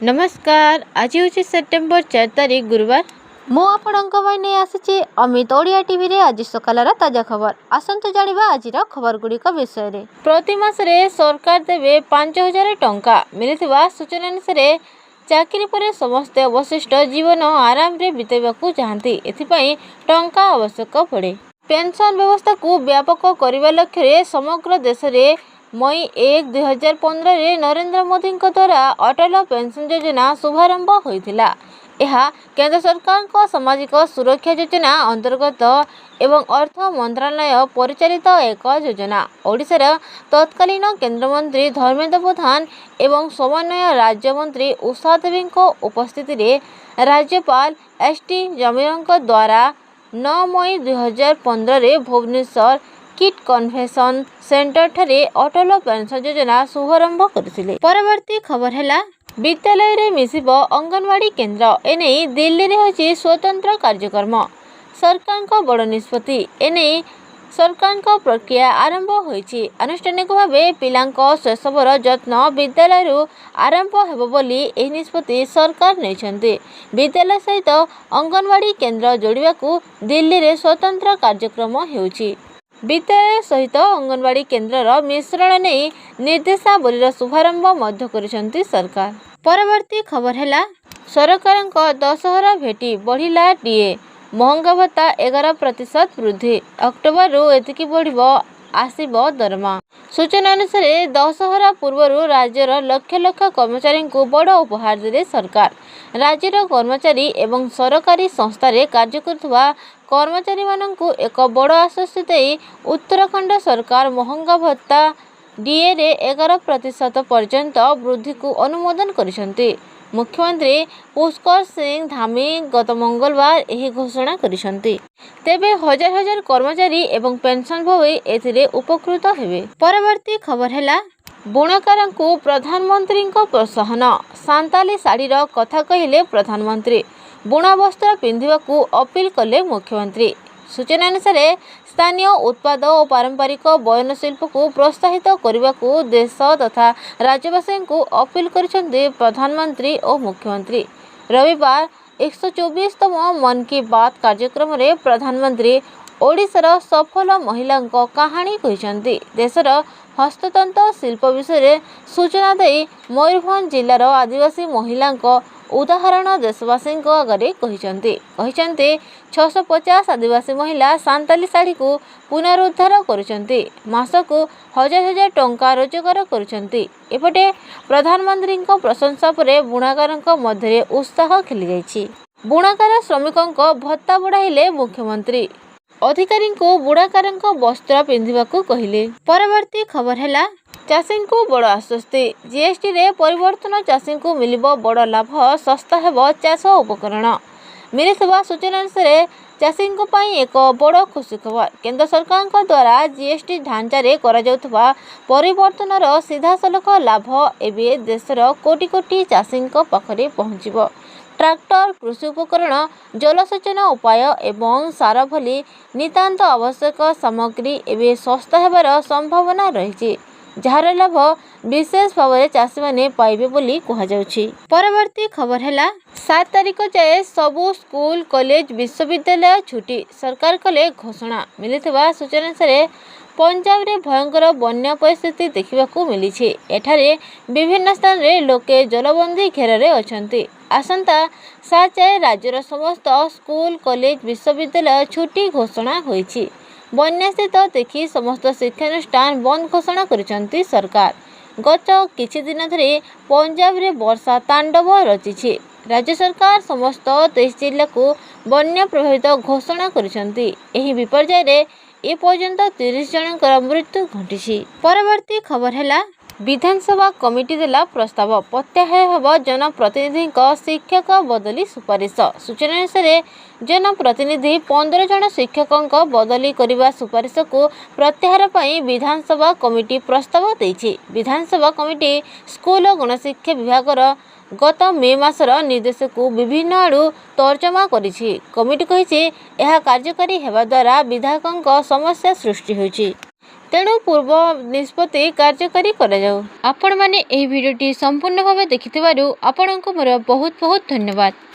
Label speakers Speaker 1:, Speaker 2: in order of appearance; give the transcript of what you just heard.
Speaker 1: नमस्कार। आज हूँ सेप्टेम्बर 4 तारीख गुरुवार। मु नहीं आसी अमित ओडिया टीवी रे आज सकाल ताजा खबर। आसतु जानिबा आजिर खबर गुड़िक विषय रे। प्रति मासरे सरकार देवे 5000 टंका मिलिथिबा सूचना अनुसार चाकरी पर समस्त अवशिष्ट जीवन आराम रे बिताइबाकू चाहती एथिपाई टंका आवश्यक पड़े। पेंशन व्यवस्था को व्यापक करने लक्ष्य समग्र देश में मई 1, 2015 रे नरेंद्र मोदी द्वारा अटल पेंशन योजना शुभारंभ होइथिला। यह केंद्र सरकार को सामाजिक सुरक्षा योजना अंतर्गत एवं अर्थ मंत्रालय परिचालित एक योजना। ओडिशार तत्कालीन केंद्र मंत्री धर्मेंद्र प्रधान एवं समन्वय राज्य मंत्री उषा देवी उपस्थिति रे राज्यपाल एस.टी. जमीर द्वारा 9 मई 2015 रे भुवनेश्वर किट कन्वेंशन सेंटर ठारे अटल पेंशन योजना शुभारंभ करथिले। परवर्ती खबर है विद्यालय रे मिसिब अंगनवाड़ी केन्द्र एने दिल्ली रे होची स्वतंत्र कार्यक्रम। सरकार को बड़ निष्पत्ति एने सरकार को प्रक्रिया आरंभ होईची। आनुष्ठानिक भावे पिलांको शैशवर जत्न विद्यालय आरंभ हेबो बोली एही निष्पत्ति सरकार नैछन्ते। विद्यालय सहित अंगनवाड़ी केन्द्र जोड़िबाकू दिल्ली रे स्वतंत्र कार्यक्रम हेउची। विद्यालय सहित अंगनवाड़ी केन्द्र मिश्रण नहीं निर्देशावलीर शुभारंभ मध्य करिसेंती सरकार। परवर्ती खबर है सरकार दशहरा भेटी बढ़िला डीए महंगा भत्ता 11% वृद्धि। अक्टोबर रु एतिकी बढ़ आसिब दरमा। सूचना अनुसार दशहरा पूर्व राज्यर लक्ष लक्ष कर्मचारी को बड़ उपहार दे सरकार। राज्यर कर्मचारी एवं सरकारी संस्था कार्य करुवा कर्मचारी माननकु एक बड़ आश्वासन दे उत्तराखंड सरकार महंगा भत्ता डीए रे 11% पर्यंत वृद्धि को अनुमोदन करिसेंती। मुख्यमंत्री पुष्कर सिंह धामी गत मंगलवार यही घोषणा करिसेंती। तेबे हजार हजार कर्मचारी एवं पेंशन भोगी एथिरे उपकृत हेबे। परवर्ती खबर है बुणाकार को प्रधानमंत्री प्रोत्साहन। सांताली साड़ीर कथा कहले प्रधानमंत्री। बुणा वस्त्र पिंधिबाकू अपील कले मुख्यमंत्री। सूचना अनुसार स्थानीय उत्पाद और पारंपरिक बयन शिल्प को प्रोत्साहित करने को देश तथा राज्यवासी को अपील करिसेंती प्रधानमंत्री और मुख्यमंत्री। रविवार 124तम मन की बात कार्यक्रम रे प्रधानमंत्री ओडिशार सफल महिला कहानी कहिसेंती। देशर हस्ततंत शिल्प विषय सूचना दे मयूरभंज जिलार आदिवासी महिला उदाहरण देशवासी आगे कहिसेंती। 650 आदिवासी महिला सांताली साड़ी को पुनरुद्धार करुछंती। मासकू हजार हजार टंका रोजगार करुछंती। एपटे प्रधानमंत्री प्रशंसा पर बुणाकार मध्य उत्साह खेली जाइछि। बुणाकार श्रमिकों भत्ता बढ़ाइले मुख्यमंत्री। अधिकारी को बुणाकार वस्त्र पिंधिबाकू कहिले। परवर्ती खबर है चाषी को बड़ आश्वस्ति। जीएसटी रे परिवर्तन चाषी को मिलिबो बड़ लाभ। सस्ता हेबो चाष उपकरण। मिलिथिबा सूचना अनुसार चाषी एक बड़ खुशी खबर। केंद्र सरकार द्वारा जीएसटी ढांचा रे करा जाउथबा परिवर्तनर सीधासलख लाभ एबे देशर कोटी कोटी चाषी पाखरे पहुंचिबो। ट्रैक्टर, कृषि उपकरण, जलसेचन उपाय एवं सार भली नितांत आवश्यक सामग्री एवं सस्ता हेबार संभावना रही जार लाभ विशेष भाव में चाषी मैंने पाइबे बोली कहुछि। परवर्ती खबर है 7 तारीख जाए सबु स्कूल कॉलेज विश्वविद्यालय छुट्टी। सरकार कले घोषणा। मिलिथिबा सूचना अनुसार पंजाब रे भयंकर बन्या परिस्थिति देखा मिली। एठारे विभिन्न स्थान रे लोके जलबंदी घेर अछंती। आसंता 7 जाए राज्यर समस्त स्कूल कॉलेज विश्वविद्यालय छुट्टी घोषणा होईछि। बन्या स्थित देखी समस्त शिक्षानुष्ठान बंद घोषणा करिसेंती सरकार। गत किछि दिन धरि पंजाब रे वर्षा तांडव रचिछि। राज्य सरकार समस्त 23 जिला को बन्या प्रभावित घोषणा करिसेंती। एही विपर्यय रे ए पर्यंत 30 जनकर मृत्यु घटिछि। परवर्ती खबर है विधानसभा कमिटी देला प्रस्ताव। प्रत्याहार हेब जनप्रतिनिधि शिक्षक बदली सुपारिश। सूचना अनुसार जनप्रतिनिधि 15 जन शिक्षकों बदली करने सुपारिश को प्रत्याहार पर विधानसभा कमिटी प्रस्ताव देइछि। विधानसभा कमिटी स्कूल और गणशिक्षा विभाग गत मे मासर निर्देश को विभिन्न आड़ू तर्जमा करिछि। कमिटी कहिछि यह कार्यकारी हेबा द्वारा विधायकों समस्या सृष्टि होइछि। ତେଣୁ ପୂର୍ବ ନିଷ୍ପତ୍ତି କାର୍ଯ୍ୟକାରୀ କରାଯାଉ। ଆପଣମାନେ ଏହି ଭିଡ଼ିଓଟି ସମ୍ପୂର୍ଣ୍ଣ ଭାବେ ଦେଖିଥିବାରୁ ଆପଣଙ୍କୁ ମୋର ବହୁତ ବହୁତ ଧନ୍ୟବାଦ।